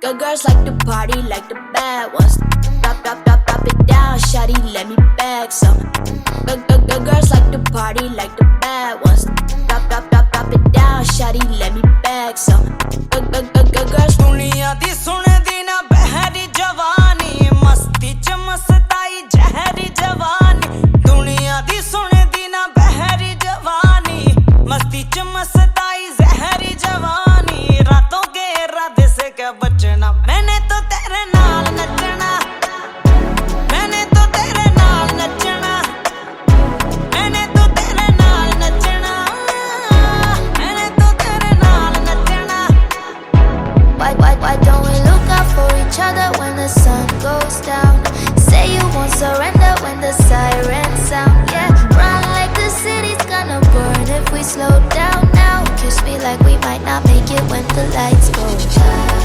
Good girls like to party like the bad ones. Drop it down, shawty, let me bag some. Good girls like to party like the bad ones. Drop it down, shawty, let me bag some. Good girls. दुनिया दी सुनदी ना बहरी जवानी, मस्ती च मस्ताई जहरी जवानी। दुनिया दी सुनदी ना बहरी जवानी, मस्ती च मस्ताई जहरी जवानी। रातों के इरादे से क्या बचना, मैंने तो तेरे नाल नचना, मैंने तो तेरे नाल नचना, मैंने तो तेरे नाल नचना, मैंने तो तेरे नाल नचना। Why don't we look out for each other when the sun goes down? Say you won't surrender when the sirens sound. Yeah, run like the city's gonna burn if we slow down now. Kiss me like we might not make it when the lights go out.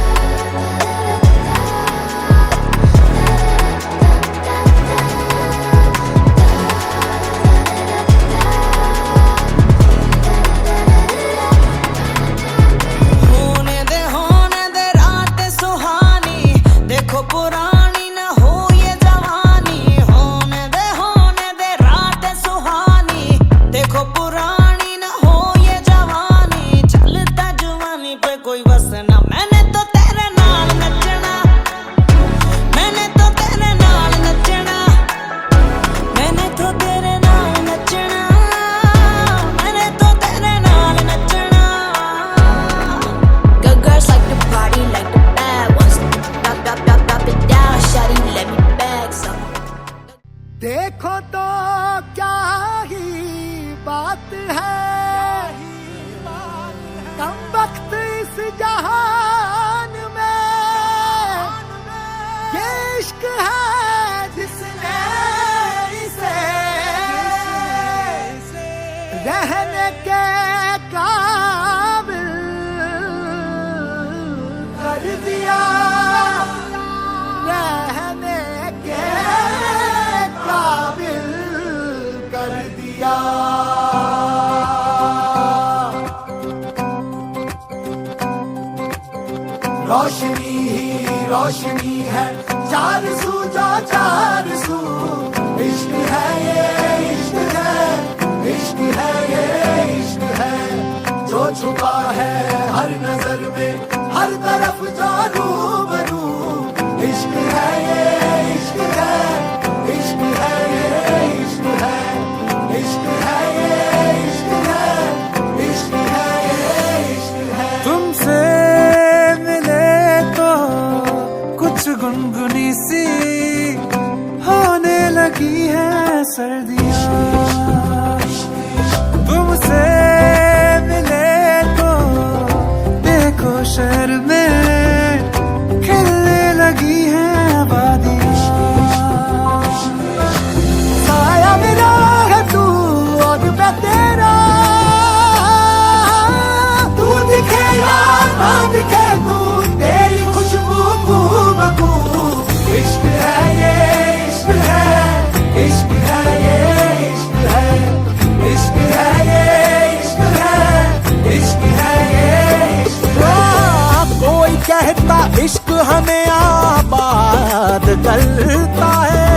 पुरानी न हो ये जवानी, होने दे रात सुहानी। देखो पुरानी न हो ये जवानी, चलता जवानी पे कोई बस ना। मैंने तो तेरे नाल नचना, मैंने तो तेरे नाल नचना, मैंने तो तेरे नाल नचना, मैंने तो तेरे नाल नचना। Good girls like to party like the bad ones. Drop it down, shawty, let me bag some. देखो तो क्या ही बात है, कम वक्त इस जहान में। ये इश्क है जिसने इसे रहने के काबिल कर दिया, रहने के काबिल कर दिया। रोशनी ही रोशनी है, चार सू जो चार सू। इश्क है ये इश्क है, इश्क है ये इश्क है, जो छुपा है हर नजर में, हर तरफ जो रूबरू। इश्क है ये इश्क है, इश्क है ये इश्क है, इश्क है ये इश्क है, इश्क है ये इश्क है। तुमसे मिले तो कुछ गुनगुनी सी होने लगी है सर्दियाँ। तुमसे मिले तो देखो शहर में खिलने लगी है वादियाँ। साया मेरा है तू और मैं तेरा, तू दिखे या ना दिखे तू, तेरी खुशबू बू। इश्क है ये इश्क है, इश्क है ये इश्क है, इश्क है ये इश्क है, इश्क है ये इश्क है। कोई कहता इश्क हमें आबाद करता है,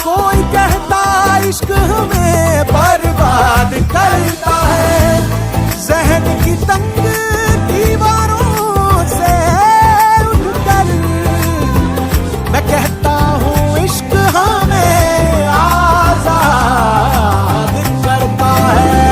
कोई कहता इश्क हमें बर्बाद करता है। जहन की तंग दीवारों से उठकर मैं कहता हूँ इश्क हमें आजाद करता है।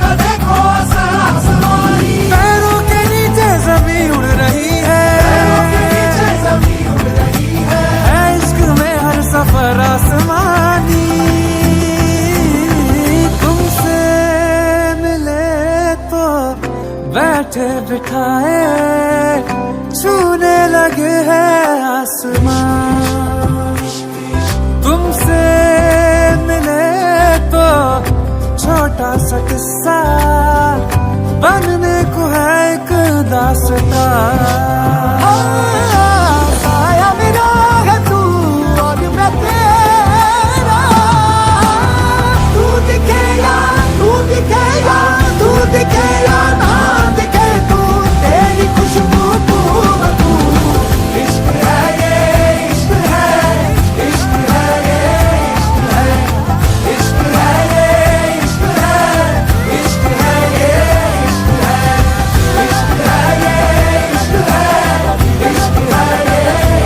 का देखो असर आसमानी, पैरों के नीचे जमीन उड़ रही है, पैरों के नीचे जमीन उड़ रही है इश्क में हर सफर आसमानी। तुमसे मिले तो बैठे बिठाए छूने लगे हैं आसमान। तुमसे मिले तो छोटा सा किस्सा बनने को है एक दास्तां। साया मेरा है तू और मैं तेरा, तू दिखे या तू दिखे या तू दिखे या ना दिखे, तू तेरी खुशबू तू तू। इश्क है ये इश्क है, इश्क है ये इश्क है, इश्क है ये इश्क है, इश्क है ये इश्क है, इश्क है ये इश्क है, इश्क है ये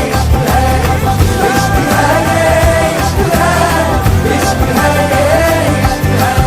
इश्क है, इश्क है ये इश्क है, इश्क है ये इश्क है।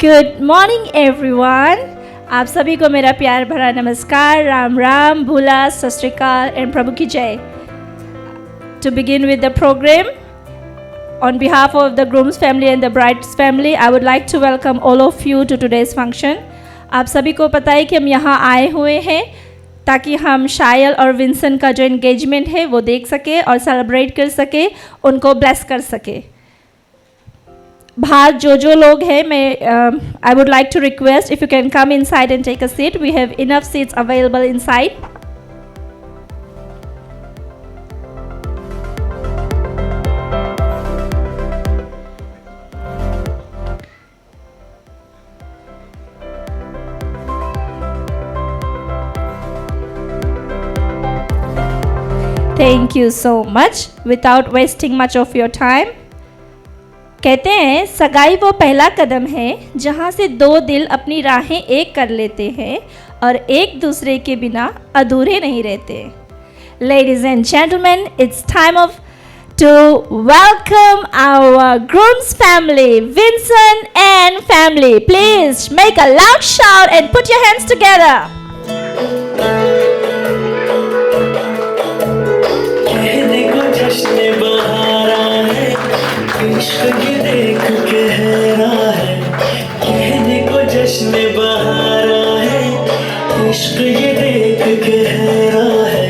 Good morning everyone. आप सभी को मेरा प्यार भरा नमस्कार, राम राम, भूला, सत श्री अकाल एंड प्रभु की जय। To begin with the program, on behalf of the groom's family and the bride's family, I would like to welcome all of you to today's function. आप सभी को पता है कि हम यहाँ आए हुए हैं ताकि हम शायल और विंसन का जो एंगेजमेंट है वो देख सके और सेलिब्रेट कर सके, उनको ब्लेस कर सके। बाहर जो लोग हैं, मैं I would like to request if you can come inside and take a seat. We have enough seats available inside. Thank you so much. Without wasting much of your time, कहते हैं सगाई वो पहला कदम है जहाँ से दो दिल अपनी राहें एक कर लेते हैं और एक दूसरे के बिना अधूरे नहीं रहते। Ladies and gentlemen, it's time to welcome our groom's family, Vincent and family. Please make a loud shout and put your hands together. इश्क ये देख के हैरान है, कहने को जश्न बहारा है। इश्क ये देख के हैरान है,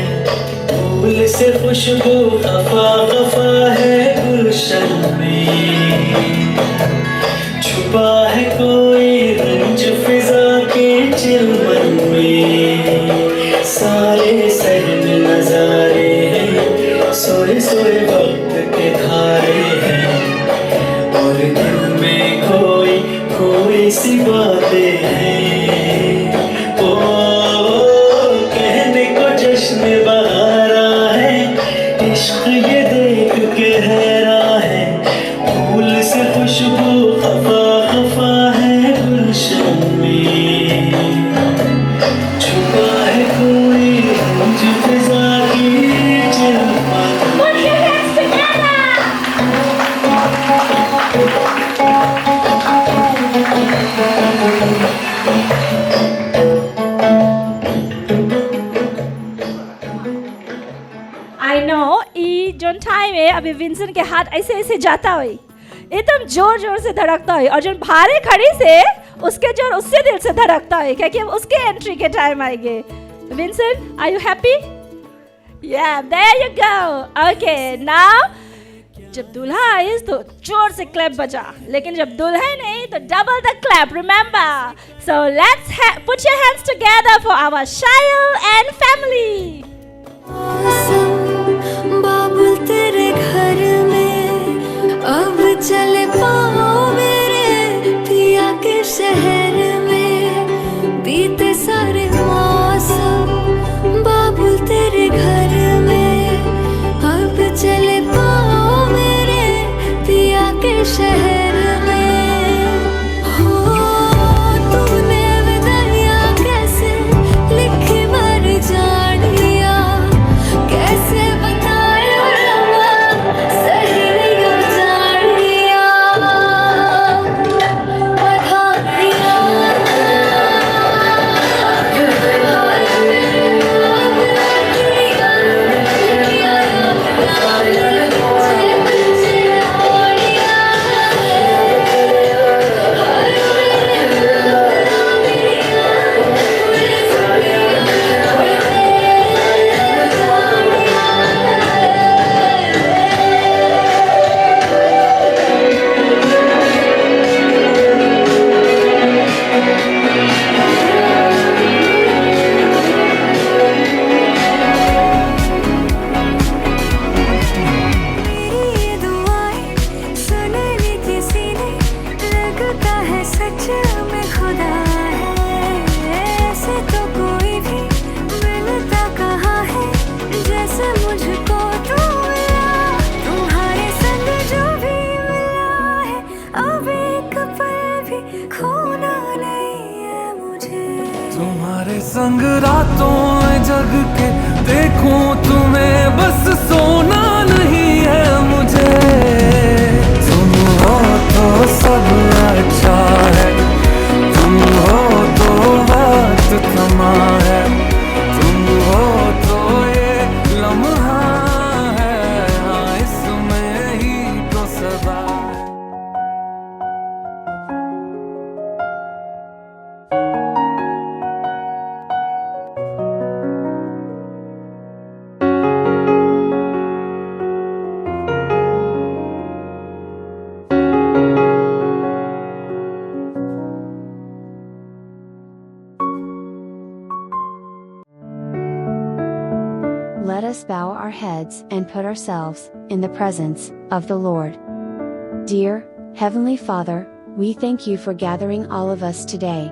फूल से खुशबू खफा खफा है गुलशन में। छुपा है कोई रंज फिजा के चिलमन में। सारे सहन नजारे हैं, सोए सोए वक्त के धारे हैं, और दिल में कोई कोई सी बातें हैं। ओ कहने को जश्न बहारा है, इश्क ये देख के हैरान है। फूल से खुशबू खफा खफा है गुलशन में। छुपा है कोई रंज फिजा की चिलमन। आई नो ई जोन टाइम है अभी विंसन के हाथ ऐसे ऐसे जाता हुई, एकदम जोर जोर से धड़कता हुई, और जो भारे खड़ी से उसके जोर उससे दिल से धड़कता हुई, क्योंकि अब उसके एंट्री के टाइम आएंगे। Winson, are you happy? Yeah, there you go. Okay, now जब दूल्हा आई तो जोर से क्लैप बजा, लेकिन जब दुल्हन आई तो double the clap, remember. So let's put your hands together for our Shayal and family. बाबुल तेरे घर में अब चले पाओ मेरे पिया के शहर में। बीते सारे मौसम बाबुल तेरे घर में अब चले पाओ मेरे पिया के शहर में। हो तूने विदाइयां कैसे लिखी मर जानिया, कैसे बताए सही संग रातों में जग के देखूं तुम्हें, बस सोना नहीं है मुझे। तुम हो तो सब अच्छा है, तुम हो तो वक्त थमा है, तुम हो तो ये लम्हा है, हाँ इसमें ही तो सदा है। Let us bow our heads and put ourselves in the presence of the Lord. Dear Heavenly Father, we thank you for gathering all of us today.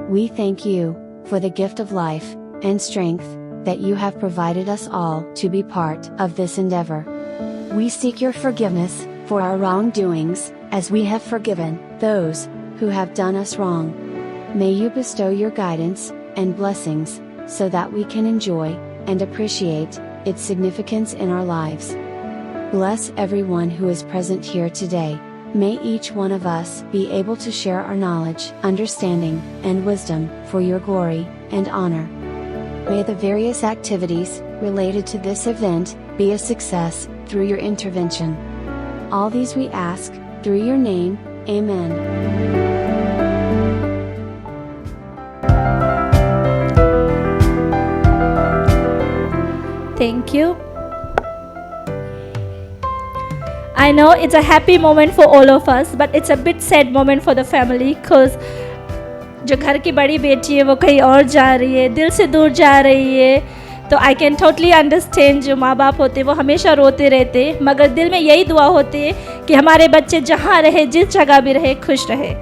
We thank you for the gift of life and strength that you have provided us all to be part of this endeavor. We seek your forgiveness for our wrongdoings, as we have forgiven those who have done us wrong. May you bestow your guidance and blessings so that we can enjoy and appreciate its significance in our lives. Bless everyone who is present here today. May each one of us be able to share our knowledge, understanding, and wisdom for your glory and honor. May the various activities related to this event be a success through your intervention. All these we ask through your name. Amen. Thank you. I know it's a happy moment for all of us, but it's a bit sad moment for the family because जो घर की बड़ी बेटी है वो कहीं और जा रही है, दिल से दूर जा रही है। तो आई कैन टोटली अंडरस्टैंड, जो माँ बाप होते वो हमेशा रोते रहते, मगर दिल में यही दुआ होती है कि हमारे बच्चे जहाँ रहे, जिस जगह भी रहे, खुश रहे।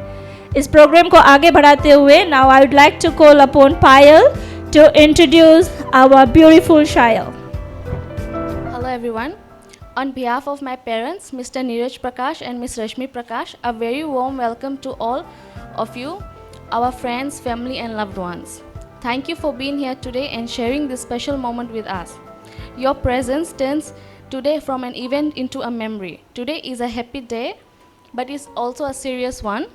इस प्रोग्राम को आगे बढ़ाते हुए now I would like to call upon Payal to introduce our beautiful Shayal. Hello everyone. On behalf of my parents, Mr. Neeraj Prakash and Ms. Rashmi Prakash, a very warm welcome to all of you, our friends, family and loved ones. Thank you for being here today and sharing this special moment with us. Your presence turns today from an event into a memory. Today is a happy day, but it's also a serious one.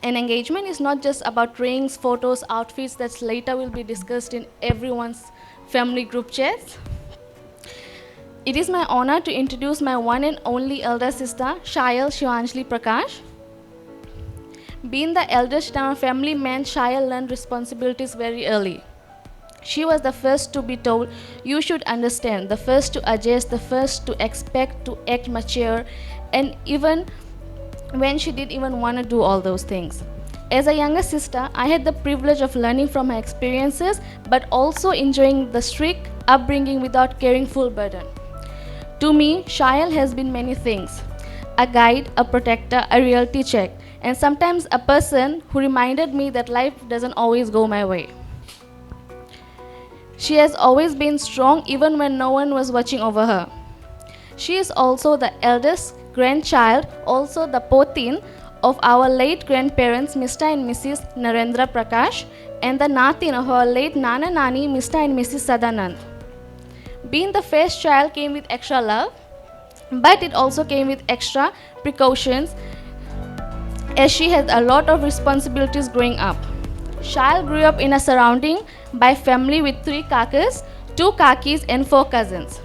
An engagement is not just about rings, photos, outfits that later will be discussed in everyone's family group chats. It is my honor to introduce my one and only elder sister, Shayal Shivanjali Prakash. Being the eldest in our family meant Shayal learned responsibilities very early. She was the first to be told, you should understand, the first to adjust, the first to expect, to act mature, and even when she didn't even want to do all those things. As a younger sister, I had the privilege of learning from her experiences, but also enjoying the strict upbringing without carrying full burden. To me, Shayal has been many things: a guide, a protector, a reality check, and sometimes a person who reminded me that life doesn't always go my way. She has always been strong even when no one was watching over her. She is also the eldest grandchild, also the potin of our late grandparents, Mr. and Mrs. Narendra Prakash, and the natin of our late Nana Nani, Mr. and Mrs. Sadanand. Being the first child came with extra love, but it also came with extra precautions, as she had a lot of responsibilities growing up. Shayal grew up in a surrounding by family with 3 kakas, 2 kakis and 4 cousins.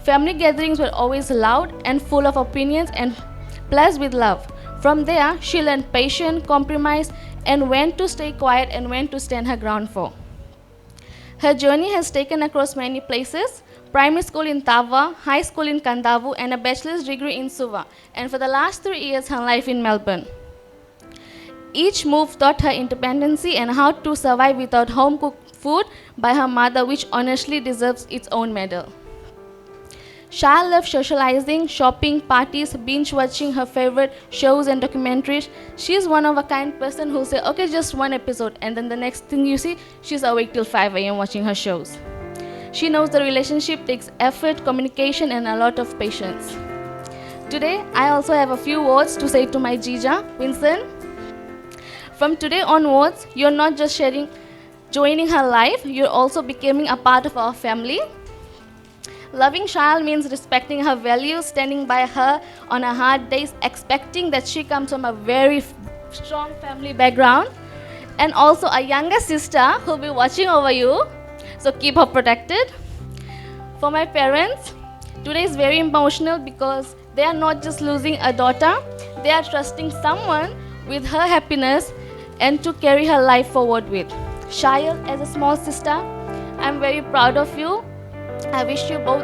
Family gatherings were always loud and full of opinions and plus with love. From there, she learned patience, compromise, and when to stay quiet and when to stand her ground for. Her journey has taken across many places: primary school in Tava, high school in Kandavu, and a bachelor's degree in Suva, and for the last 3 years, her life in Melbourne. Each move taught her independency and how to survive without home-cooked food by her mother, which honestly deserves its own medal. Shayal loves socializing, shopping, parties, binge-watching her favorite shows and documentaries. She's one of a kind person who'll say, okay, just one episode, and then the next thing you see, she's awake till 5 a.m. watching her shows. She knows the relationship takes effort, communication, and a lot of patience. Today, I also have a few words to say to my Jija, Vincent. From today onwards, you're not just sharing joining her life, you're also becoming a part of our family. Loving child means respecting her values, standing by her on her hard days, expecting that she comes from a very strong family background, and also a younger sister who'll be watching over you. So keep her protected. For my parents, today is very emotional because they are not just losing a daughter, they are trusting someone with her happiness and to carry her life forward with. Shayal, as a small sister, I'm very proud of you. I wish you both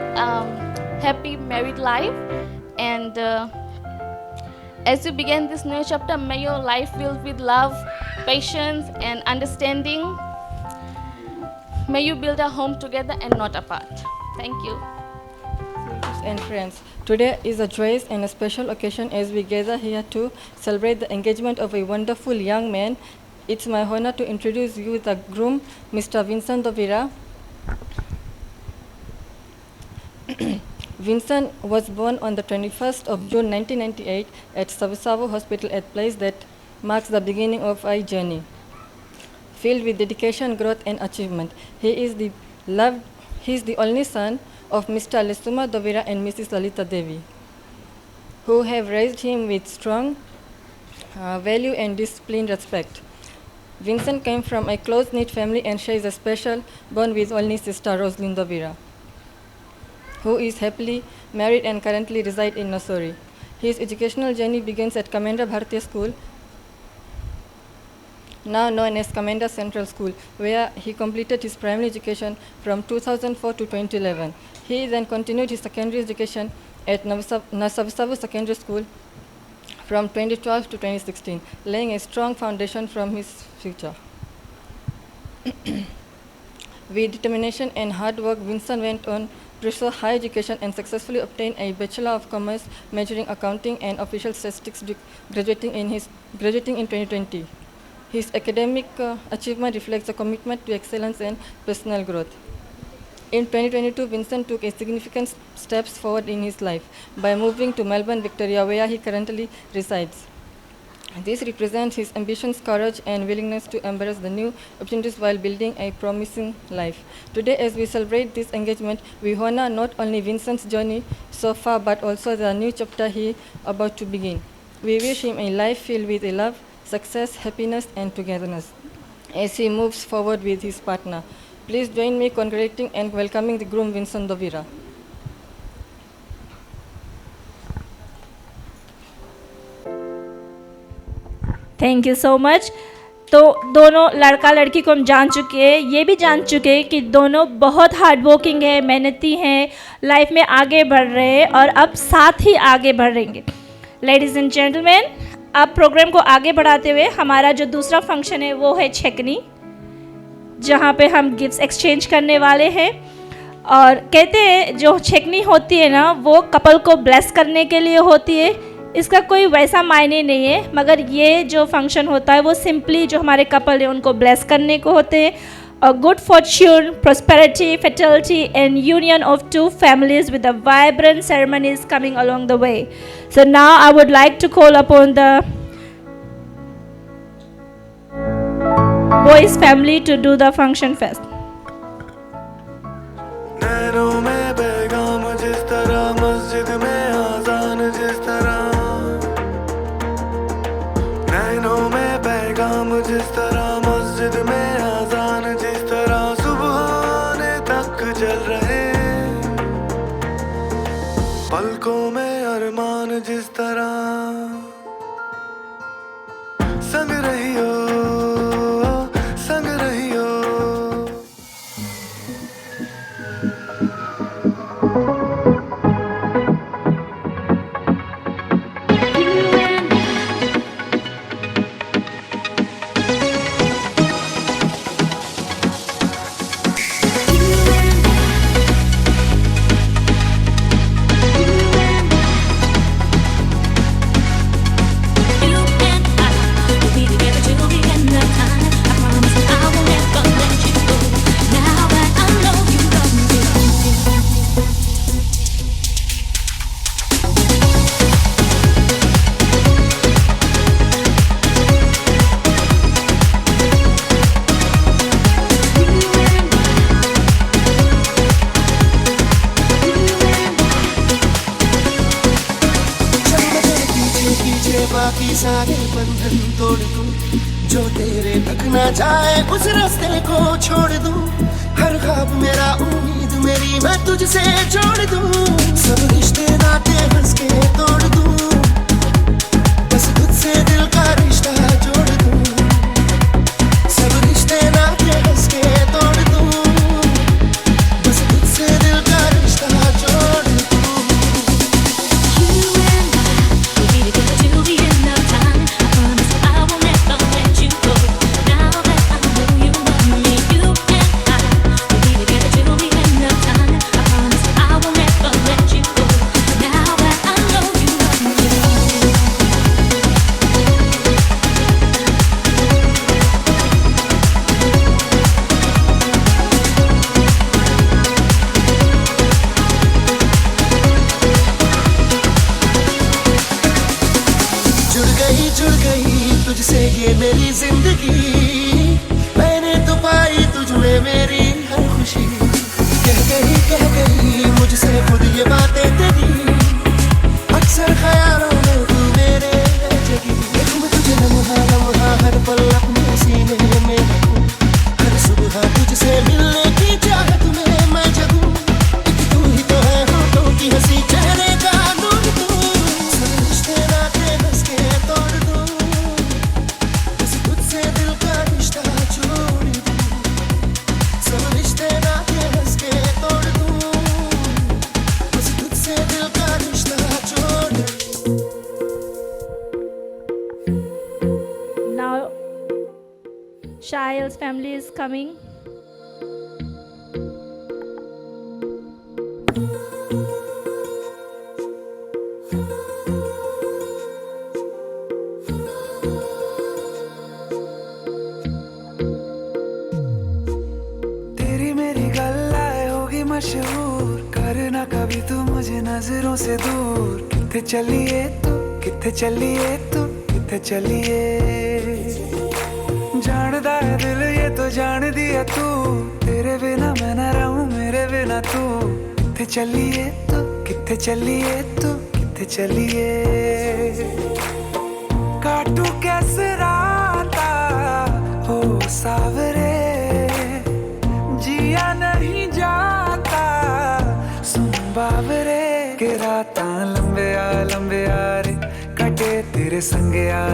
happy married life, and as you begin this new chapter, may your life filled with love, patience and understanding. May you build a home together and not apart. Thank you. And friends, today is a joyous and a special occasion as we gather here to celebrate the engagement of a wonderful young man. It's my honor to introduce you the groom, Mr. Vincent Dovira. Vincent was born on the 21st of June 1998 at Savusavu Hospital, a place that marks the beginning of a journey filled with dedication, growth and achievement. He is the only son of Mr. Lesuma Dovira and Mrs. Lalita Devi, who have raised him with strong value and disciplined respect. Vincent came from a close-knit family and shares a special bond with only sister Rosalind Dovira, who is happily married and currently resides in Nassori. His educational journey begins at Commander Bharatiya School, now known as Commander Central School, where he completed his primary education from 2004 to 2011. He then continued his secondary education at Savusavu Secondary School from 2012 to 2016, laying a strong foundation for his future. With determination and hard work, Vincent went on to pursue higher education and successfully obtained a Bachelor of Commerce majoring accounting and official statistics, graduating in 2020. His academic achievement reflects a commitment to excellence and personal growth. In 2022, Vincent took a significant steps forward in his life by moving to Melbourne, Victoria, where he currently resides. This represents his ambitions, courage, and willingness to embrace the new opportunities while building a promising life. Today, as we celebrate this engagement, we honor not only Vincent's journey so far, but also the new chapter he is about to begin. We wish him a life filled with love, success, happiness, and togetherness as he moves forward with his partner. Please join me congratulating and welcoming the groom, Vincent Dovira. Thank you so much. तो दोनों लड़का लड़की को हम जान चुके हैं, ये भी जान चुके हैं कि दोनों बहुत हार्ड वर्किंग है, मेहनती हैं, लाइफ में आगे बढ़ रहे हैं और अब साथ ही आगे बढ़ रहेंगे। लेडीज़ एंड जेंटलमैन, अब प्रोग्राम को आगे बढ़ाते हुए हमारा जो दूसरा फंक्शन है वो है छेकनी, जहाँ पे हम गिफ्ट्स एक्सचेंज करने वाले हैं। और कहते हैं जो छेकनी होती है ना, वो कपल को ब्लेस करने के लिए होती है, इसका कोई वैसा मायने नहीं है, मगर ये जो फंक्शन होता है वो सिंपली जो हमारे कपल है उनको ब्लेस करने को होते हैं। A good fortune, prosperity, fertility and union of two families with a vibrant ceremonies coming along the way. So now I would like to call upon the boys family to do the function first. नैनों में पैगाम जिस तरह, मस्जिद में आज़ान जिस तरह, नैनों में पैगाम जिस तरह, मस्जिद में आज़ान जिस तरह, सुबह आने तक जल रहे, पलकों में अरमान जिस तरह, संग रहियो, संग रहियो। You and I will be together till बाकी सारे बंधन तोड़ दूं, जो तेरे तक ना जाए उस रास्ते को छोड़ दूं। हर ख्वाब मेरा उम्मीद मेरी मैं तुझसे जोड़ दूं। सब रिश्ते नाते हंस के तोड़ दूं, बस तुझसे दिल का रिश्ता जोड़ दूं। सब रिश्ते नाते हंस के तोड़ दूं, बस तुझसे दिल का रिश्ता जोड़ दूं। जुड़ गई तुझसे ये मेरी जिंदगी, मैंने तो पाई तुझ में मेरी हर खुशी। कह गई मुझसे खुद ये बातें तेरी, अक्सर ख्यालों में तू मेरे जगी। देखूं मैं तुझे लम्हा लम्हा हर पल अपने सीने में रखूं, हर सुबह तुझसे मिलने की चाहत में मैं जगूं। एक तू ही तो है होठों की हंसी, चेहरे का नूर तू। सब रिश्ते नाते हंस के तोड़ दूं, बस तुझसे दिल का रिश्ता जोड़ दूं। सब रिश्ते नाते हंस के तोड़ दूं, बस तुझसे दिल का रिश्ता जोड़ दूं। Now, Shahil's family is coming. तेरी मेरी गल्लाए होगी मशहूर, करना कभी तू मुझे नजरों से दूर। किथे चलिए तू, किथे चलिए तू, किथे चलिए। जानदा है दिल ये तो जान दिया तू, तेरे बिना मैं ना रहूं मेरे बिना तू। किथे चलिए तू, किथे चलिए तू, किथे चलिए। काटू कैसे राता हो सावरे, जिया नहीं जाता सुन बाबरे। के राता लंबे आ रे, कटे तेरे संगे आ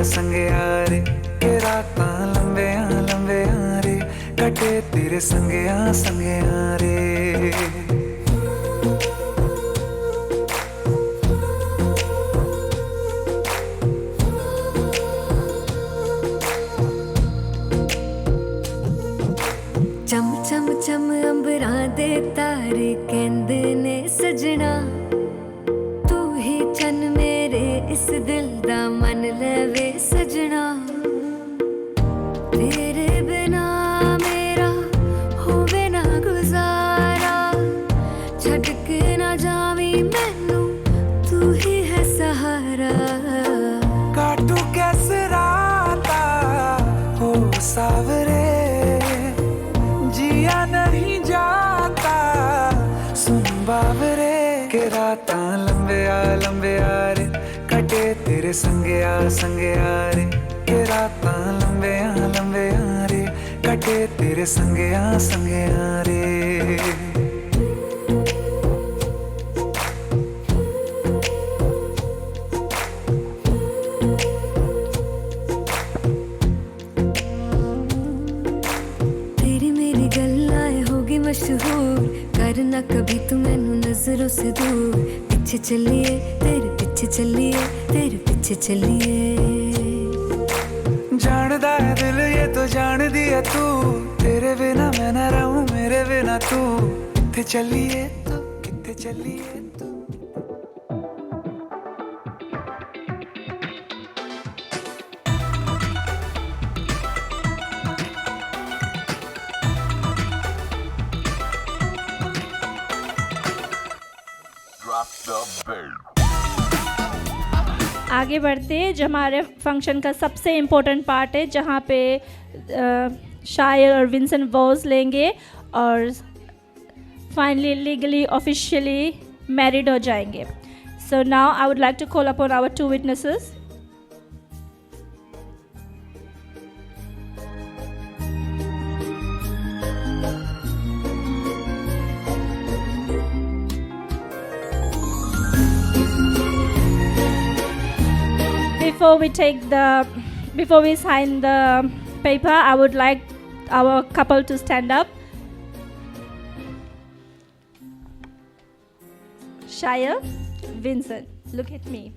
रे। के राता लंबे आ रे, कटे तेरे संगे आ रे। चम चम चम अंबरां दे तारे कहंदे ने सजना, तू ही चन मेरे इस दिल दा मन लवे सजना। तेरे बिना मेरा होवे ना गुजारा, छड़ के ना जावी मैनू तू ही है सहारा। काटू कैसे राता हो सावरे, जिया नहीं जाता सुन बाबरे। के राता लंबे आ रे, कटे तेरे संगे आ रे। के राता लंबे आ रे, कटे तेरे संगे आ रे। तेरी मेरी गल्लाए होगी मशहूर, करना कभी तू मैनू नजरों से दूर। पीछे चलिए तेरे पीछे चलिए, तेरे पीछे चलिए। जानदा है दिल ये तो जान दिया तू, तेरे बिना मैं ना रहूं मेरे बिना तू। किथे चलिए तू, किथे चलिए तू। आगे बढ़ते जो हमारे फंक्शन का सबसे इम्पोर्टेंट पार्ट है, जहाँ पे शाहिल और विंसेंट वोज लेंगे और फाइनली लीगली ऑफिशियली मैरिड हो जाएंगे. So now I would like to call upon our 2 witnesses. before we sign the paper, I would like our couple to stand up. Shire, Vincent, look at me.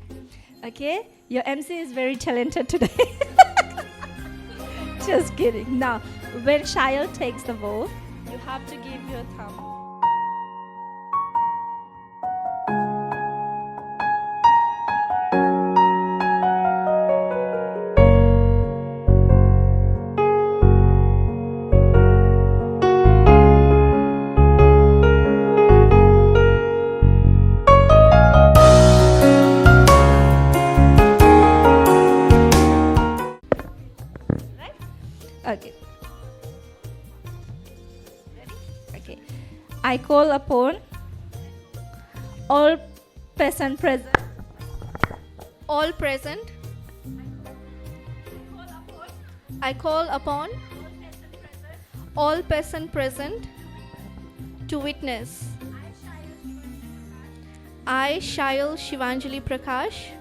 Okay, your MC is very talented today. Just kidding. Now, when Shire takes the vote, you have to give your thumb. Okay. Ready? Okay. I call upon all present. All present. I call upon all present to witness. I, Shayal Shivanjali Prakash,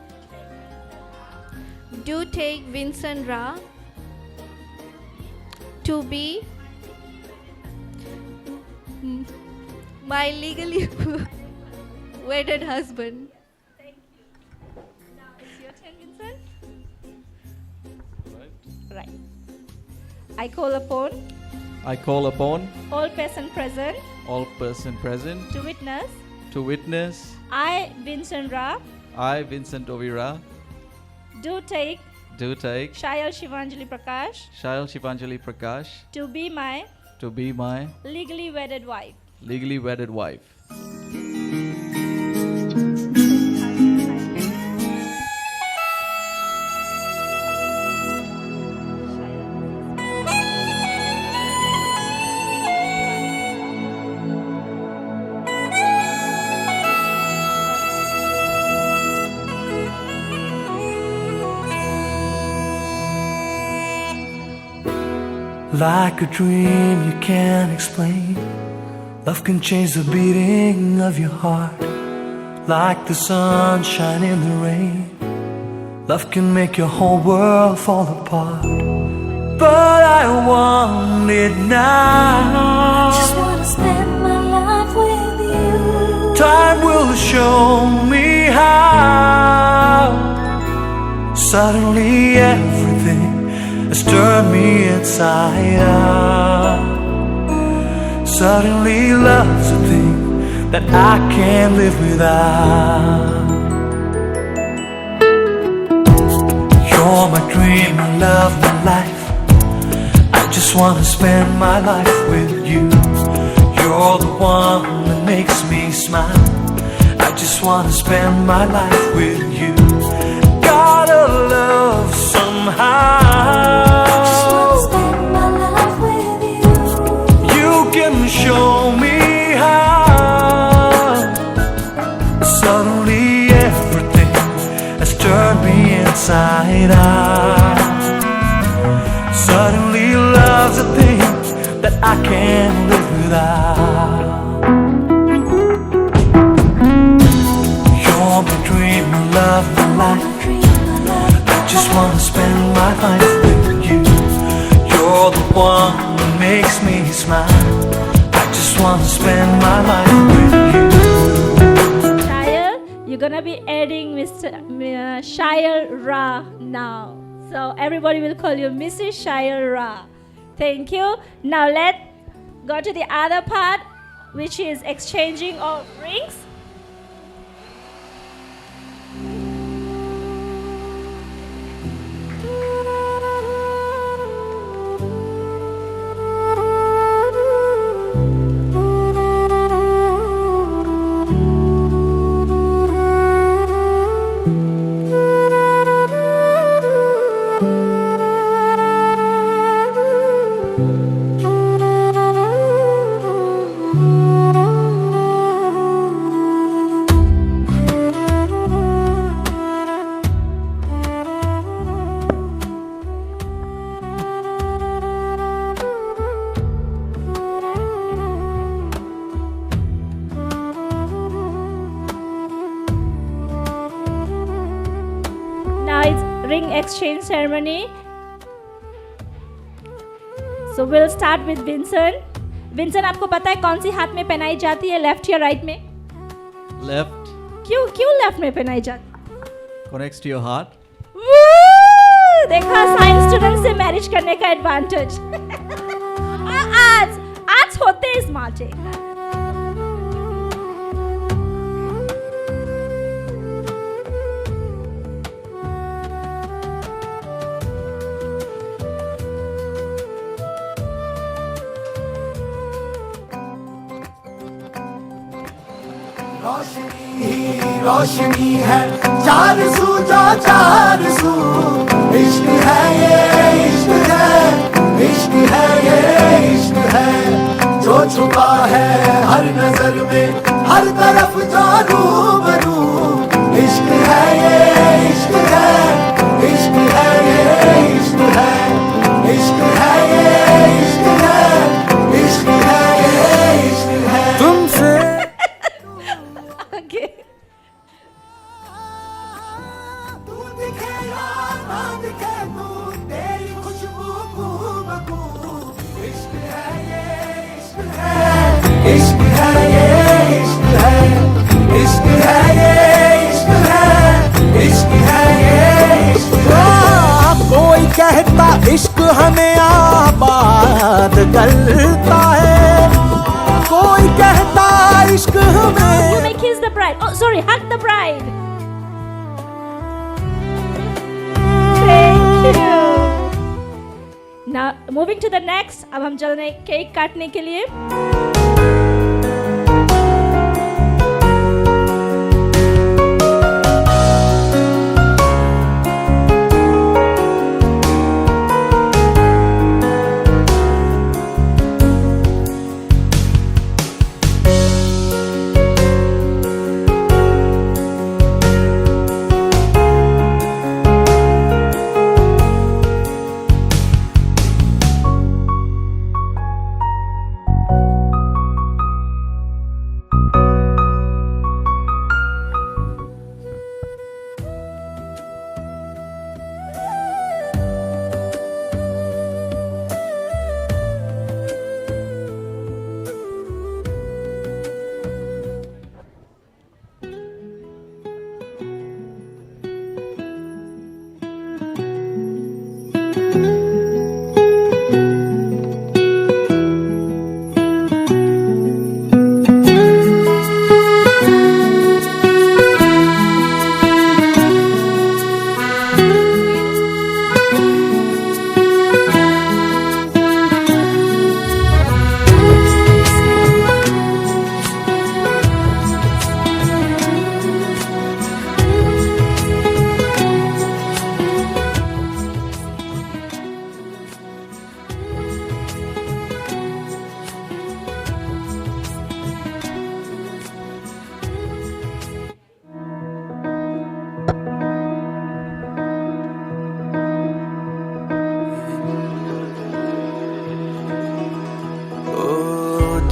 do take Vincent Ra to be my legally wedded husband. Thank you. Now it's your turn, Vincent. Right. I call upon all person present to witness. I, Vincent Ra, do take Shayal Shivanjali Prakash to be my legally wedded wife. Like a dream you can't explain, love can change the beating of your heart. Like the sunshine in the rain, love can make your whole world fall apart. But I want it now. Just wanna spend my life with you. Time will show me how. Suddenly everything has turned me inside out. Suddenly love's a thing that I can't live without. You're my dream, my love, my life. I just wanna spend my life with you. You're the one that makes me smile. I just wanna spend my life with you. Gotta love somehow. Show me how. Suddenly everything has turned me inside out. Suddenly love's a thing that I can't live without. You're my dream, my love, my life. I just wanna spend my life with you. You're the one that makes me smile. Just wanna spend my life with you. Shayal, you're gonna be adding Mr. Shayal Ra now. So everybody will call you Mrs. Shayal Ra. Thank you. Now let's go to the other part, which is exchanging of rings. ring exchange ceremony. So we'll start with Vincent. Vincent, आपको पता है कौन सी हाथ में पहनाई जाती है, left या राइट में? Left क्यों लेफ्ट में पहनाई जाती? connects to your heart. देखा साइंस स्टूडेंट से मैरिज करने का एडवांटेज। आज होते इस माचे। रोशनी ही रोशनी है, चार सू जो चार सू, इश्क है ये इश्क है, इश्क है ये इश्क है, जो छुपा है हर नजर में, हर तरफ जो रूबरू, इश्क है ये इश्क है, इश्क है ये इश्क है, इश्क है ये इश्क है, इश्क है ये इश्क है तुमसे। इश्क है ये इश्क है, इश्क है ये इश्क है, इश्क है ये इश्क है। कोई कहता इश्क हमें आबाद करता है, कोई कहता इश्क हमें। You may kiss the bride. Oh, sorry, hug the bride. Thank you. Now moving to the next. अब हम चल रहे हैं केक काटने के लिए।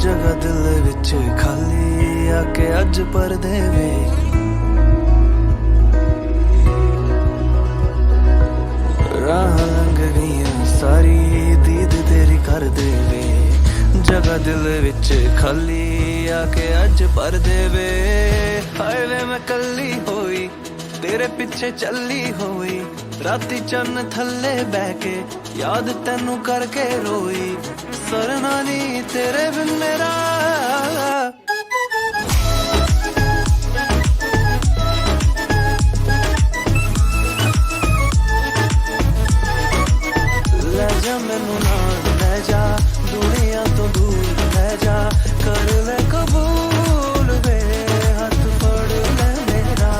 जगह दिल विच खाली आके अज परदे वे, राह लंघ गईयां सारी दीद तेरी कर देवे, जगह दिल विच खाली आके अज परदे वे। हाय वे मैं कली होई तेरे पिछे चली होई, राती चन्न थल्ले बह के याद तेनू करके रोई, सरना नी तेरे बिन मेरा। ले जा मैनू नाल ले जा, दुनिया तो दूर ले जा, कर ले कबूल वे हाथ फड़ ले मेरा।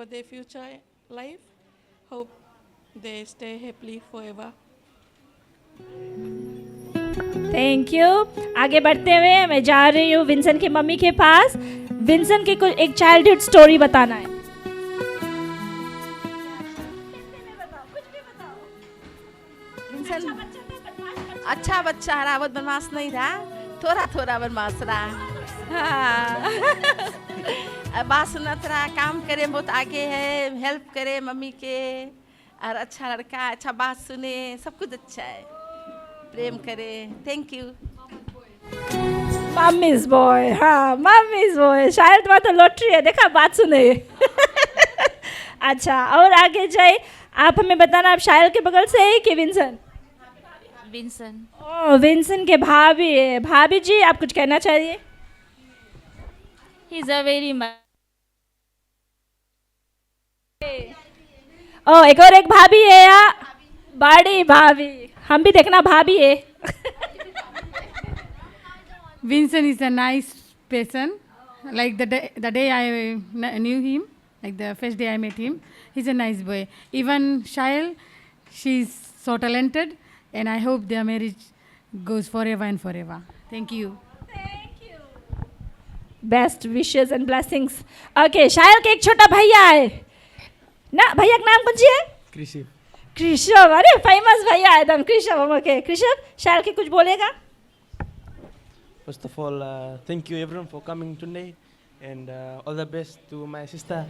their future life. Hope they stay happily forever. Thank you. आगे बढ़ते हुए मैं जा रही हूँ विंसन की मम्मी के पास। विंसन की कुछ एक चाइल्डहुड स्टोरी बताना है। अच्छा बच्चा रहा, बहुत बदमाश नहीं रहा, थोड़ा थोड़ा बदमाश रहा। हाँ। बात सुनत रहा, काम करे, बहुत आगे है, हेल्प करे मम्मी के, और अच्छा लड़का, अच्छा बात सुने, सब कुछ अच्छा है, प्रेम करे। Thank you. मम्मीज बॉय, हाँ मम्मीज बॉय, शायद वहाँ तो लॉटरी है, देखा बात सुने। अच्छा, और आगे जाए, आप हमें बताना, आप शायल के बगल से है कि विंसन? विंसन। ओह, विंसन के भाभी है। भाभी जी, आप कुछ कहना चाहिए? He's a very ओह, एक और एक भाभी है या बड़ी भाभी? हम भी देखना भाभी है। Vincent is a nice person. Like the day I knew him, like the first day I met him, he's a nice boy. Even Shail, she's so talented, and I hope their marriage goes forever and forever. Thank you. Best wishes and blessings. Okay, Shayal के एक छोटा भैया है ना, भैया का नाम कौन सी है? कृषि। कृषभ, अरे फेमस भैया है एकदम, कृषभ। ओके कृषभ, शायल के कुछ बोलेगा? First of all, thank you everyone for coming today, and all the best to my sister.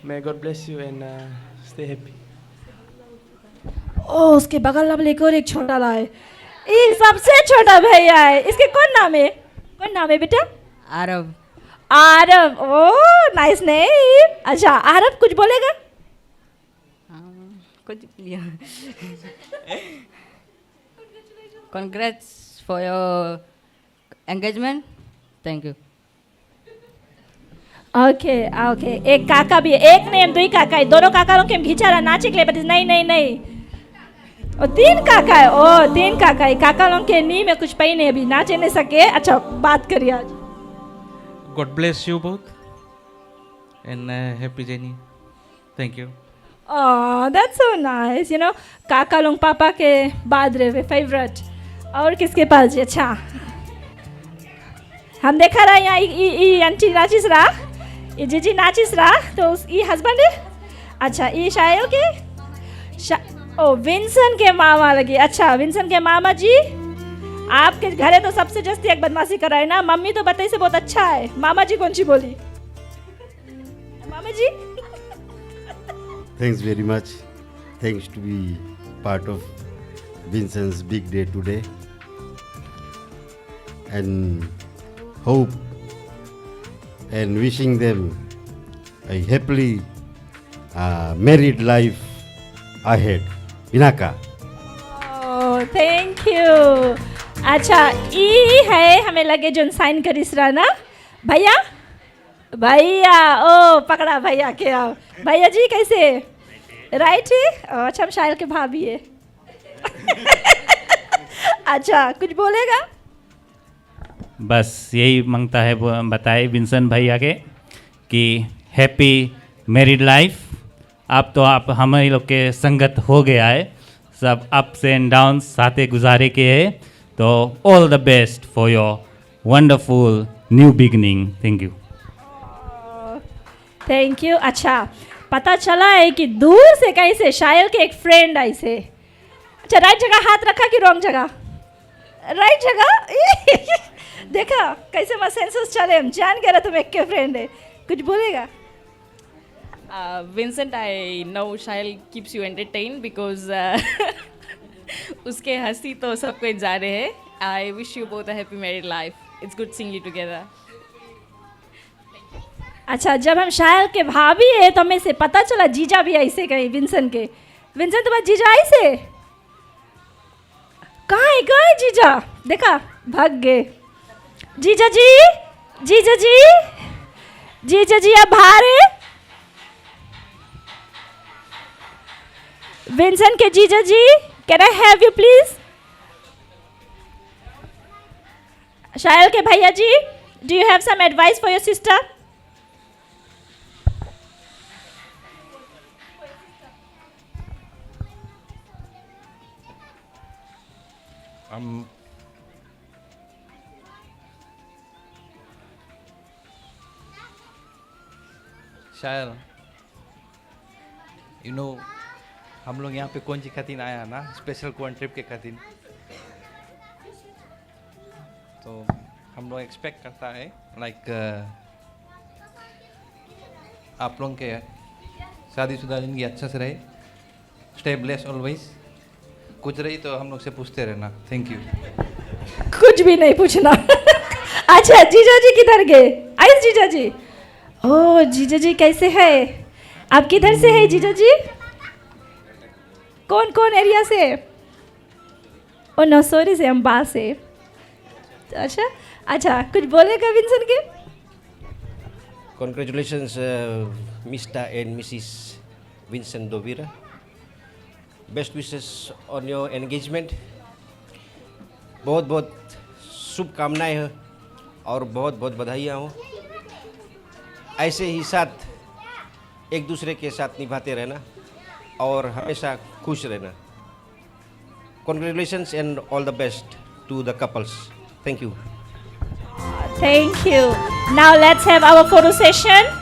May God bless you and stay happy. ओ, उसके बगल वाले एक और एक छोटा लाए, ये सबसे छोटा भैया है। इसके कौन नाम है? कौन नाम है बेटा? Aarav. Aarav, oh nice name. अच्छा, आरव कुछ बोलेगा? कुछ Congrats for your engagement. Thank you. Okay okay, एक काका भी है, एक नेम दो ही काका है, दोनों काका लोग के घिंचा रहा नाचे के लिए, बट नहीं नहीं नहीं, और तीन काका है। ओ, तीन काका है, काका लोग के नी में कुछ पई नहीं, अभी नाचे नहीं सके। अच्छा, बात करिए आज। God bless you both and happy journey. Thank you. Oh, that's so nice. You know, काका लोग पापा के बाद रहे फेवरेट। और किसके पास जी? अच्छा, हम देखा रहा यहाँ ये आंटी नाचिस रहा, ये जीजी नाचिस रहा, तो ये हस्बैंड है। अच्छा, ये शायल के ओ, विंसन के मामा लगे। अच्छा, विंसन के मामा जी, आपके घरे तो सबसे जस्ती एक बदमाशी कर रहा है ना, मम्मी तो बताई से बहुत अच्छा है, मामा जी कौन सी बोली? मामा जी Thanks very much. Thanks to be part of Vincent's big day today, and hope and wishing them a happily married life ahead. Inaka. Oh, thank you. अच्छा, ई है हमें लगे जो साइन करिस रहा ना भैया। भैया, ओ पकड़ा भैया के। आओ भैया जी, कैसे? राइट है। अच्छा, हम शायल के भाभी है। अच्छा, कुछ बोलेगा? बस यही मांगता है, बताए विंसन भैया के कि हैप्पी मैरिड लाइफ। आप तो आप हम ही लोग के संगत हो गया है, सब अप्स एंड डाउन्स साथे गुजारे के है, तो all the best for your wonderful new beginning. Thank you. Thank you. अच्छा, पता चला है कि दूर से कहीं से शायल के एक फ्रेंड आई से। अच्छा, राइट जगह हाथ रखा कि रॉन्ग जगह? राइट जगह। देखा कैसे मैं सेंसस चले, हम जान गया तुम एक के फ्रेंड है। कुछ बोलेगा? Vincent, I know Shail keeps you entertained because उसके हंसी तो सबको जा रहे हैं। I wish you both a happy married life. It's good seeing you together. अच्छा, जब हम शायल के भाभी है तो हमें से पता चला जीजा भी ऐसे गए विंसन के। विंसन, तुम्हारा जीजा ऐसे कहाँ है जीजा? देखा भाग गए। जीजा जी, जीजा जी, जीजा जी आप बाहर है? विंसन के जीजा जी, can I have you please? Shayal के भैया जी, do you have some advice for your sister? Shayal you know हम लोग यहाँ पे कौन सी खातिर आया ना, स्पेशल कौन ट्रिप के खातिर, तो हम लोग एक्सपेक्ट करता है लाइक आप लोग के शादीशुदा जिंदगी अच्छा से रहे, स्टे ब्लेस ऑलवेज, कुछ रही तो हम लोग से पूछते रहना। Thank you. कुछ भी नहीं पूछना। अच्छा जीजा जी किधर गए? आइस जीजा जी। ओह जीजा जी कैसे है? आप किधर से है जीजा जी? कौन कौन एरिया से? ओ नौसोरी से, अम्बा से। अच्छा अच्छा, कुछ बोलेगा विंसन के? Congratulations, Mr. and Mrs. Vincent Dovira. Best wishes on your engagement. बहुत बहुत शुभकामनाएं हैं और बहुत बहुत बधाइयाँ हो। ऐसे ही साथ एक दूसरे के साथ निभाते रहना और हमेशा खुश रहना। Congratulations and all the best to the couples. Thank you. Thank you. Now let's have our photo session.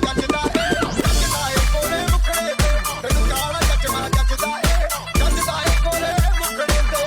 जचदा ए कोले मुखड़े ते तैनू काला चश्मा जचदा ए कोले मुखड़े ते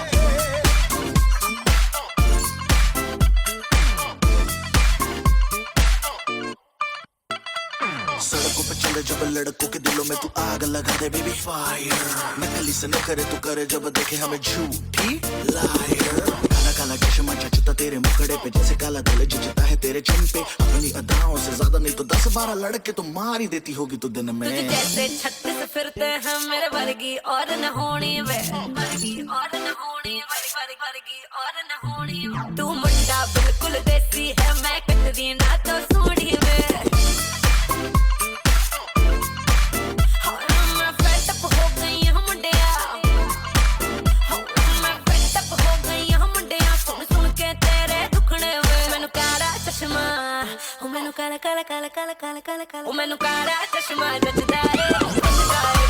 सड़कों पे चले जब लड़कों के दिलों में तू आग लगा दे बेबी फायर नकली से न करे तू करे जब देखे हमें झूठी लायर काला काला चश्मा जचता तेरे मुखड़े पे जैसे काला दिल जचता है तेरे चिन पे अपनी अदाओं से ज्यादा नहीं तो 10-12 लड़के तो मार ही देती होगी तू दिन में जैसे 36 फिरते हैं मेरे वर्गी और न होनी वे वर्गी और न होनी वर्गी और न होनी तू मुंडा बिल्कुल देसी है मैं कटदी ना तो सूढ़ी वे काला काला काला काला काला काला काला मैनू काला चश्मा जचदा ए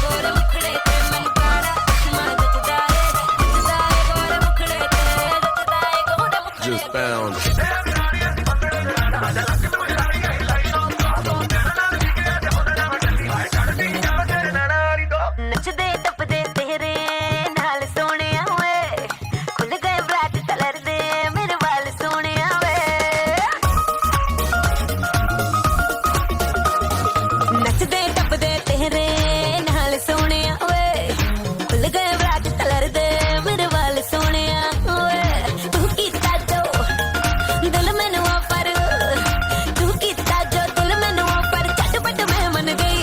गोरे मुखड़े ते मैनू काला चश्मा जचदा ए गोरे मुखड़े ते जचदा ए गोरे मुखड़े Just found नचदे टपदे तेरे नाल सोहणिया वे खुल गए ब्लैक कलर दे मेरे वाल सोहणिया वे नचदे टपदे तेरे नाल सोहणिया वे खुल गए ब्लैक कलर दे मेरे वाल सोहणिया वे तू कीता जो दिल मैनू ऑफर तू कीता जो दिल मैनू ऑफर झटपट मैं मन गई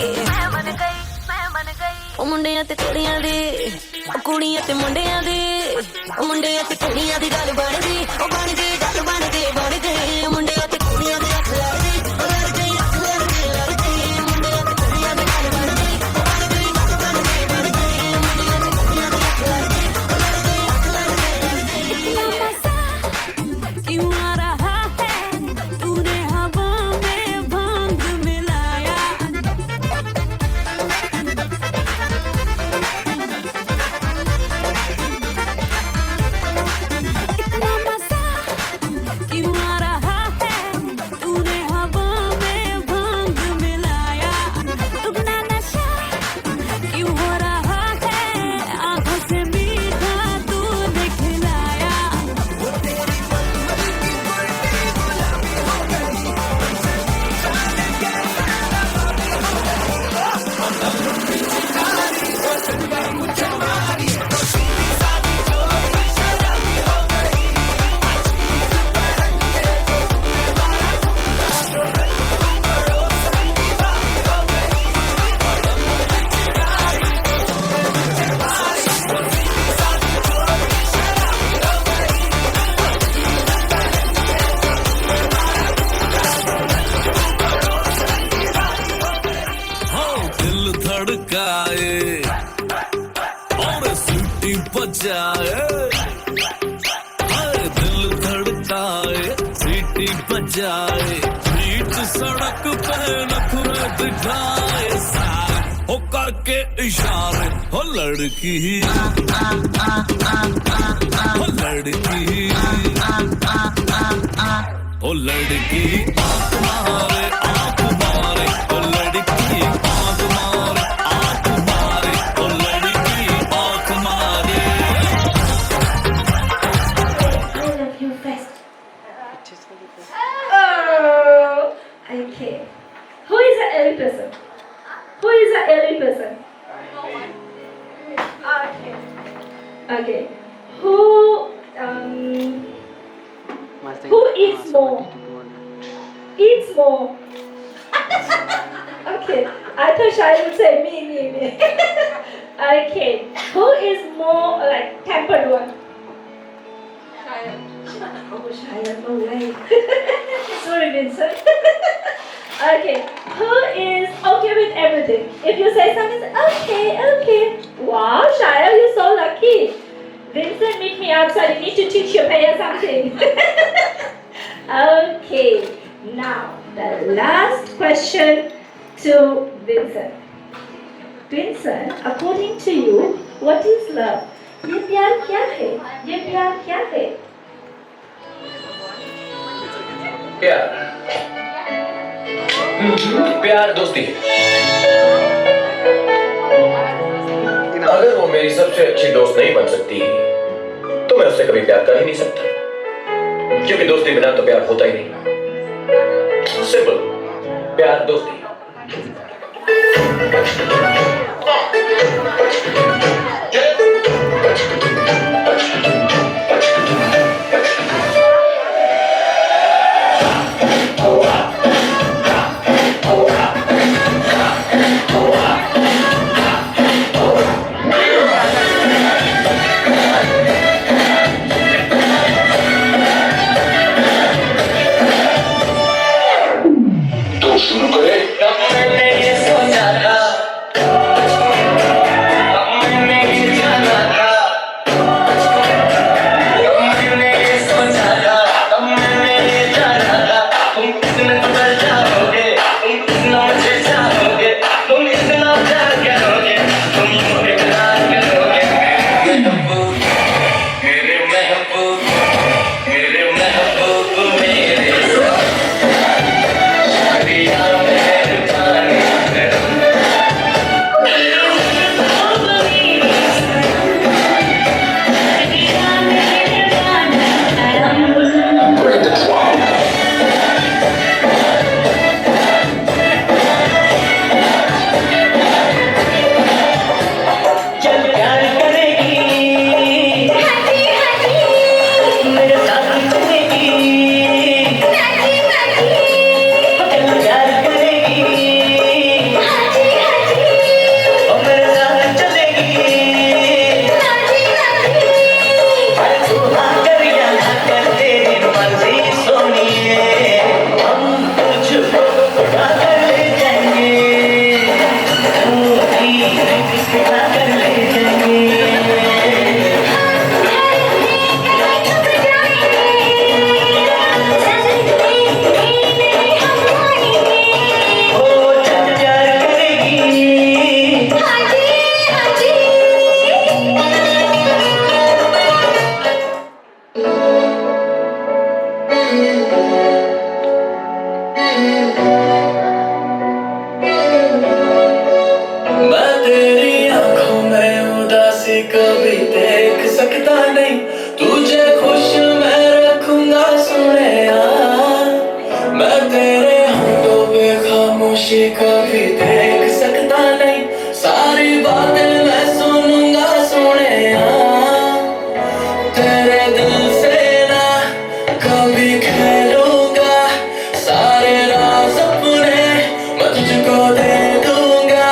ओ मुंडियां ते कुड़ियां दी कुड़ियां ते मुंडियां दी ओ मुंडियां ते कुड़ियां दी गल बनदी ओ बनदी गल बनदी मुंडियां ते कुड़ियां दी अख लड़दी ओ लड़दी अख लड़दी मुंडियां ते कुड़ियां दी गल बनदी ओ बनदी गल बनदी मुंडियां ते कुड़ियां दी अख लड़दी ओ लड़दी अख लड़दी इतना मजा क्यों आ रहा है तूने हवा में भांग मिलाया इतना मजा क्यों आ रहा है तूने हवा में भांग मिलाया दुगना नशा क्यों हो रहा है आंखों से मीठा तूने खिलाया दिल धड़काए और सीटी बजाए दिल धड़काए सीटी बजाए बीच सड़क पे नखरे दिखाए हो करके इशारे हो लड़की हो लड़की हो लड़की आँख मारे ओ लड़की आँख मारे ओ लड़की आँख मारे I love you best. Oh, okay. Who is an early person? Who is an early person? Okay. Okay. Who eats more? Eats more. Okay. I thought Shai would say me. Okay. Who is more like tempered one? Oh, Shia, no way. Sorry, Vincent. Okay. Who is okay with everything? If you say something, okay. Wow, Shia, you're so lucky. Vincent, meet me outside. You need to teach your Paya something. Okay. Now, the last question to Vincent. Vincent, according to you, what is love? ये प्यार क्या है? ये प्यार क्या है? प्यार प्यार दोस्ती अगर वो मेरी सबसे अच्छी दोस्त नहीं बन सकती तो मैं उससे कभी प्यार कर ही नहीं सकता, क्योंकि दोस्ती बिना तो प्यार होता ही नहीं। सिंपल, प्यार दोस्ती। कभी देख सकता नहीं तुझे खुश मैं रखूंगा सुने मैं तेरे होठों पे खामोशी कभी देख सकता नहीं सारी बातें मैं सुनूंगा सुने तेरे दिल से ना कभी खेलूंगा सारे राज अपने मैं तुझको दे दूंगा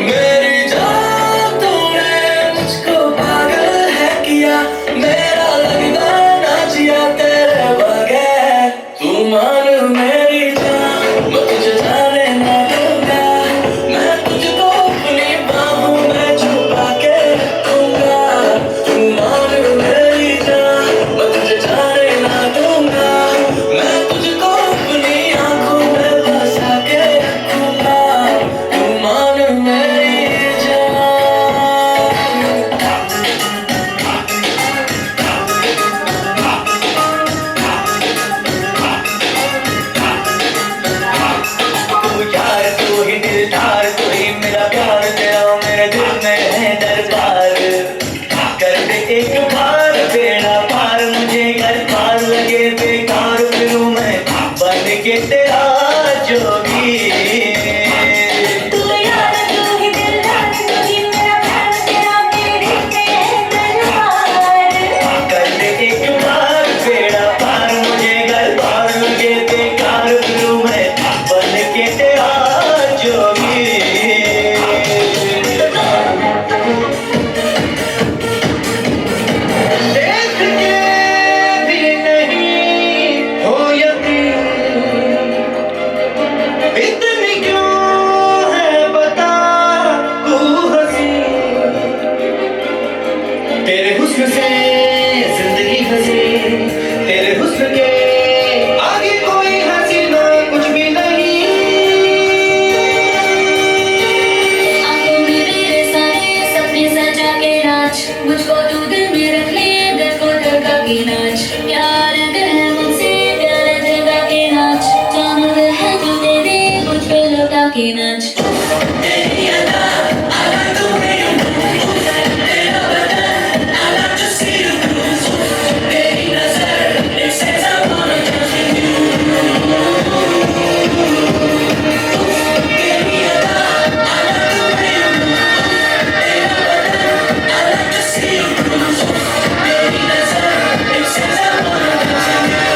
मेरी जान तूने मुझको पागल है किया मेरा लगता ना जिया तेरे बगैर तू मान मेरी जान मैं तुझे जाने ना दूंगा मैं तुझको अपनी बाहों में छुपा के रखूंगा तू मान मेरी जान मैं तुझे जाने ना दूंगा मैं तुझको अपनी आंखों में बसा के रखूंगा तू मान मेरी तू यार तू ही दिलदार तू ही मेरा प्यार तेरा मेरे दिल में है दरबार कर दे एक बार बेड़ा पार मुझे घर पार लगे बेकार फिरूं मैं बन के तेरा जोगी तू यार तू ही दिलदार तू ही मेरा प्यार तेरा मेरे दिल में है दरबार कर दे एक बार बेड़ा पार मुझे घर पार लगे बेकार फिरूं मैं बन के तेरा जोगी देख के भी नहीं हो यकीन इतनी क्यों है बता तू हंसी तेरे हुस्न से जिंदगी हंसी तेरे हुस्न के आगे कोई हसीना कुछ भी नहीं आंखों में मेरे सारे सपने सजा के नाच मुझको तू दिल में रख ले दिल को धड़का के नाच प्यार अगर है मुझसे प्यार जगा के नाच जान है जो तेरे मुझ के नाच तेरी अदा I like the way you move तेरा बदन I like to see you cruise तेरी नजर it says I wanna touch you तेरी अदा I like the way you move तेरा बदन I like to see you cruise तेरी नजर it says I wanna touch you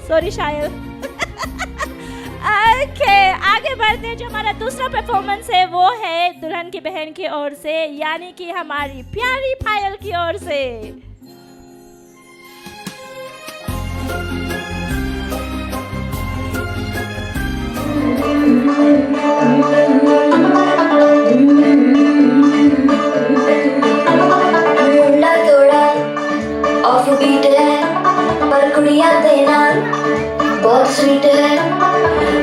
sorry शायद okay आगे बढ़ते हैं। जो हमारा दूसरा परफॉर्मेंस है वो है दुल्हन की बहन की ओर से, यानी कि हमारी प्यारी पायल की ओर से। मुंडा थोड़ा ऑफ बीट है पर कुड़िया देना बहुत स्वीट है।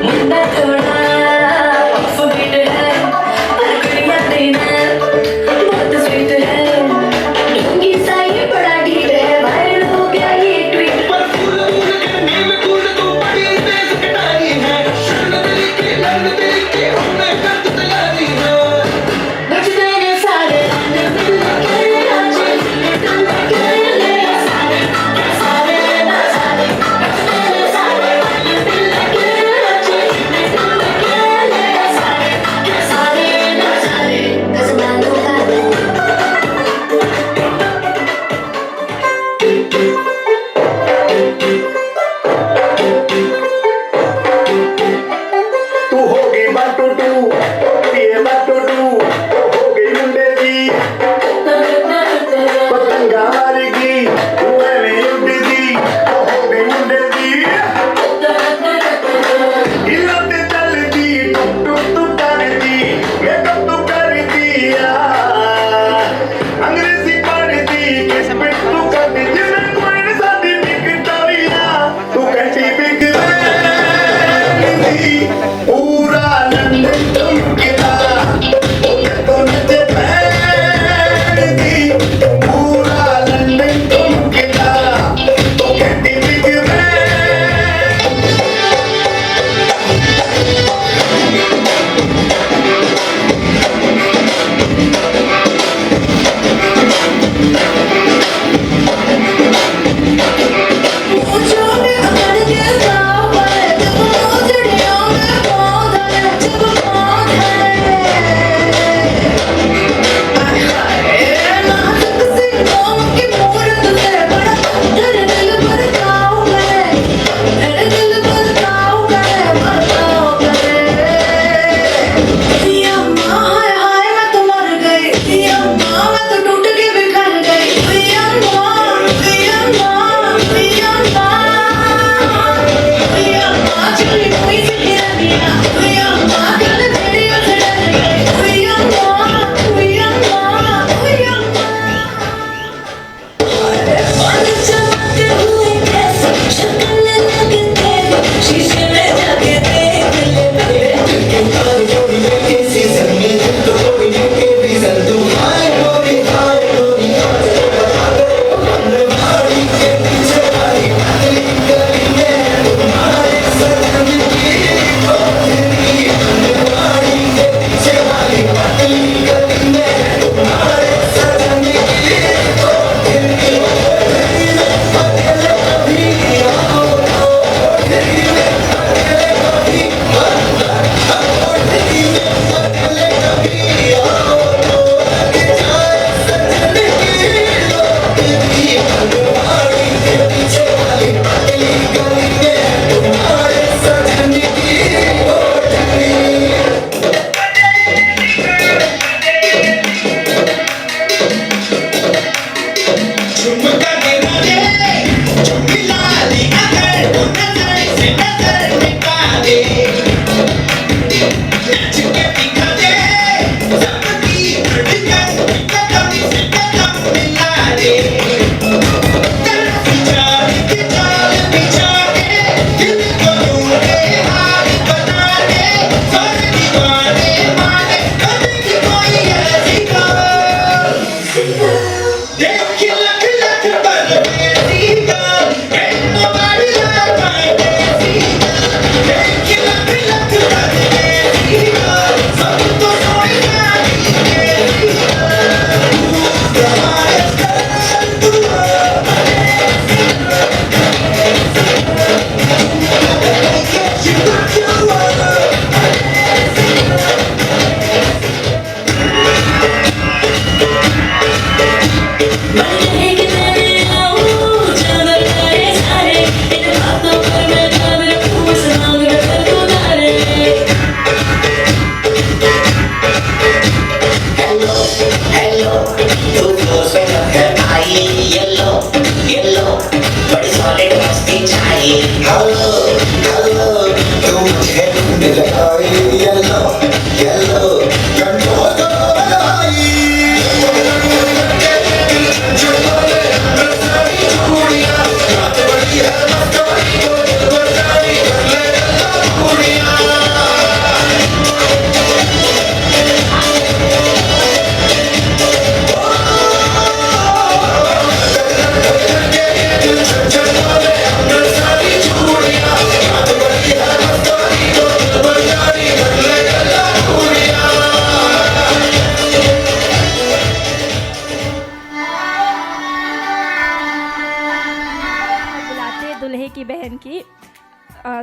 मुंडा थोड़ा ऑफ बीट है पर कुड़िया देना बहुत स्वीट है। ढूंगी सा ये बड़ा डीट है, वायरल हो गया ये ट्वीट पर फूल फूल के नीम फूल तो बड़ी तेज कटाई है। शर्म तेरी की लर्न तेरी की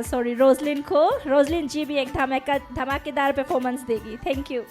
सॉरी रोजलिन को। रोजलिन जी भी एक धमाकेदार परफॉर्मेंस देगी। Thank you.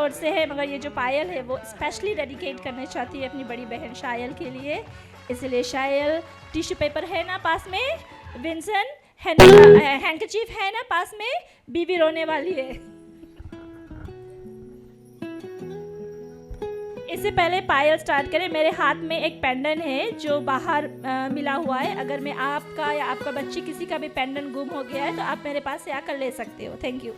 ओर से है, मगर ये जो पायल है वो स्पेशली डेडिकेट करना चाहती है अपनी बड़ी बहन शायल के लिए। इसलिए शायल, टिश्यू पेपर है ना पास में? विंसन, हैंडकचीफ है ना पास में? बीबी रोने वाली है। इससे पहले पायल स्टार्ट करें, मेरे हाथ में एक पेंडेंट है जो बाहर मिला हुआ है। अगर मैं आपका या आपका बच्ची किसी का भी पेंडेंट गुम हो गया है तो आप मेरे पास से आकर ले सकते हो। Thank you.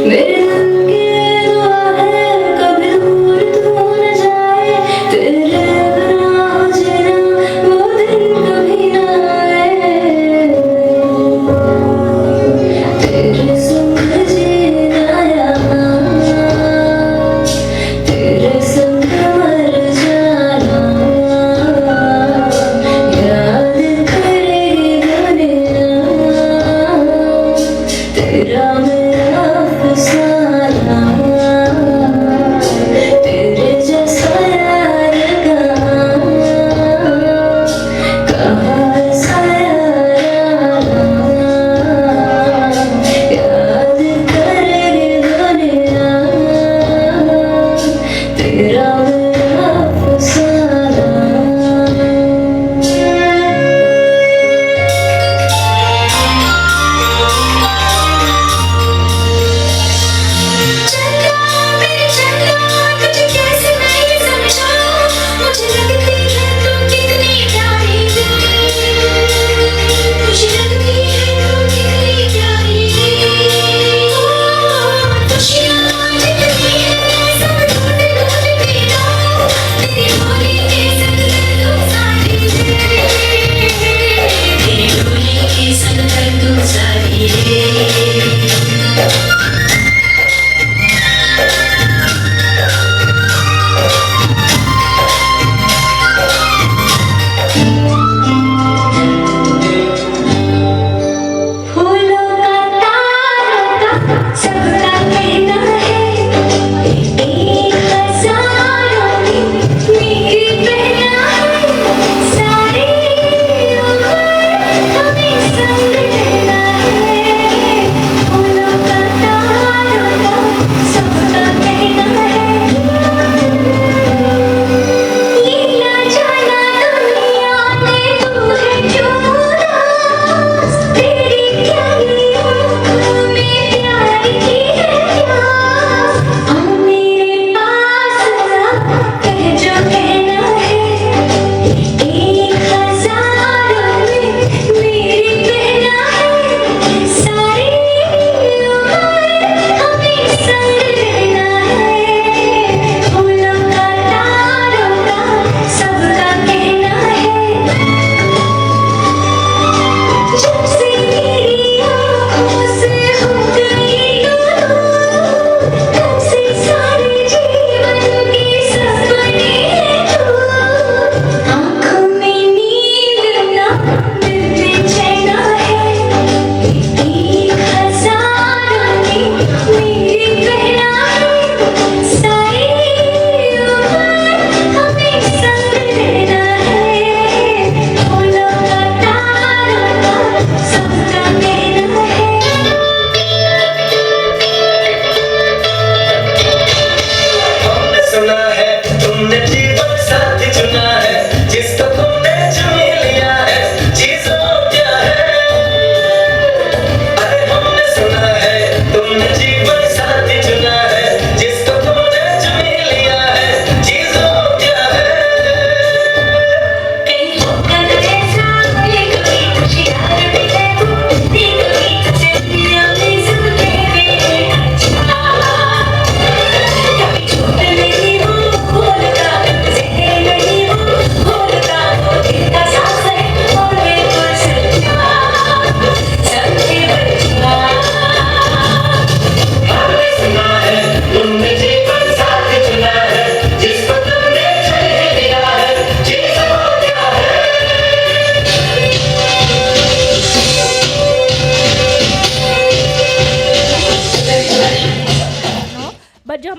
मेरे दिल के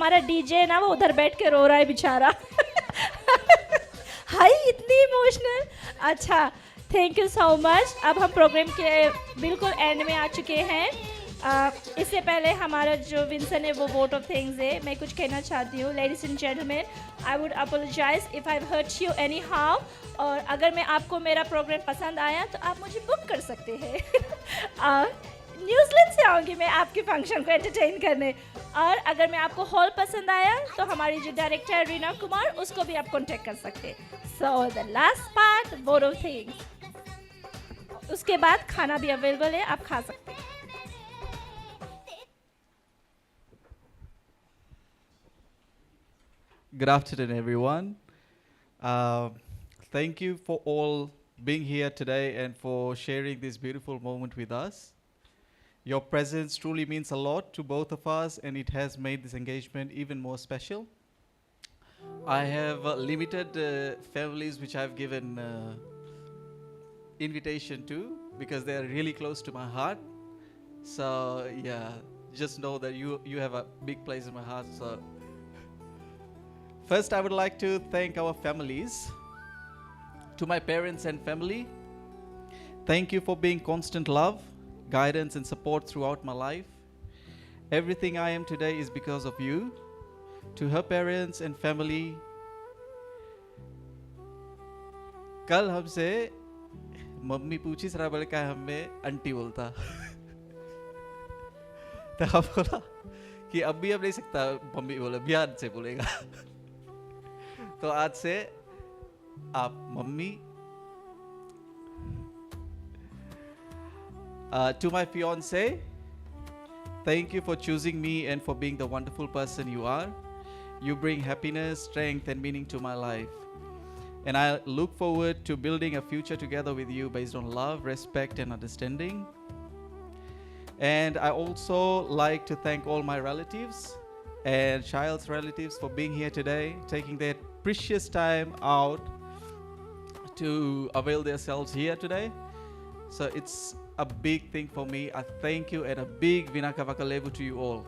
हमारा डीजे ना वो उधर बैठ के रो रहा है बेचारा हाय इतनी इमोशनल। अच्छा, थैंक यू सो मच। अब हम प्रोग्राम के बिल्कुल एंड में आ चुके हैं। इससे पहले हमारा जो विंसन है वो वोट ऑफ थैंक्स है। मैं कुछ कहना चाहती हूँ, ladies and gentleman, I would apologize if I hurt you anyhow. और अगर मैं आपको मेरा प्रोग्राम पसंद आया तो आप मुझे बुक कर सकते हैं न्यूजीलैंड से आऊँगी मैं आपके फंक्शन को एंटरटेन करने। और अगर मैं आपको हॉल पसंद आया तो हमारी जो डायरेक्टर है रीना कुमार, उसको भी आप कॉन्टेक्ट कर सकते हैं। So the last part, vote of thanks. उसके बाद खाना भी अवेलेबल है, आप खा सकते हैं। Good afternoon, everyone. Thank you for all being here today and for sharing this beautiful moment with us. Your presence truly means a lot to both of us, and it has made this engagement even more special. I have limited families which I've given invitation to because they are really close to my heart. So yeah, just know that you have a big place in my heart. So first, I would like to thank our families. To my parents and family, thank you for being constant love, guidance and support throughout my life. Everything I am today is because of you. To her parents and family, कल हमसे mummy पूछी सरा बोले क्या हमें aunty बोलता तो हम बोला कि अब भी अब नहीं सकता मम्मी बोले बिहार से बोलेगा तो आज से आप mummy. To my fiance, thank you for choosing me and for being the wonderful person you are. You bring happiness, strength and meaning to my life. And I look forward to building a future together with you based on love, respect and understanding. And I also like to thank all my relatives and child's relatives for being here today, taking their precious time out to avail themselves here today. So it's a big thing for me. I thank you and a big Vinaka Vakalevu to you all.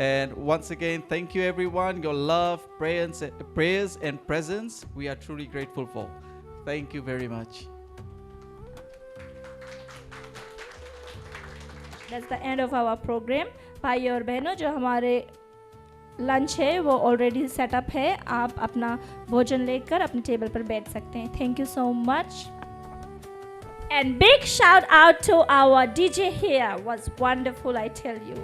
And once again, thank you everyone. Your love, prayers and presence, we are truly grateful for. Thank you very much. That's the end of our program. भाई और बहनों, जो हमारे lunch है वो already setup है, आप अपना भोजन लेकर अपने टेबल पर बैठ सकते हैं। Thank you so much and big shout out to our DJ here, was wonderful, I tell you.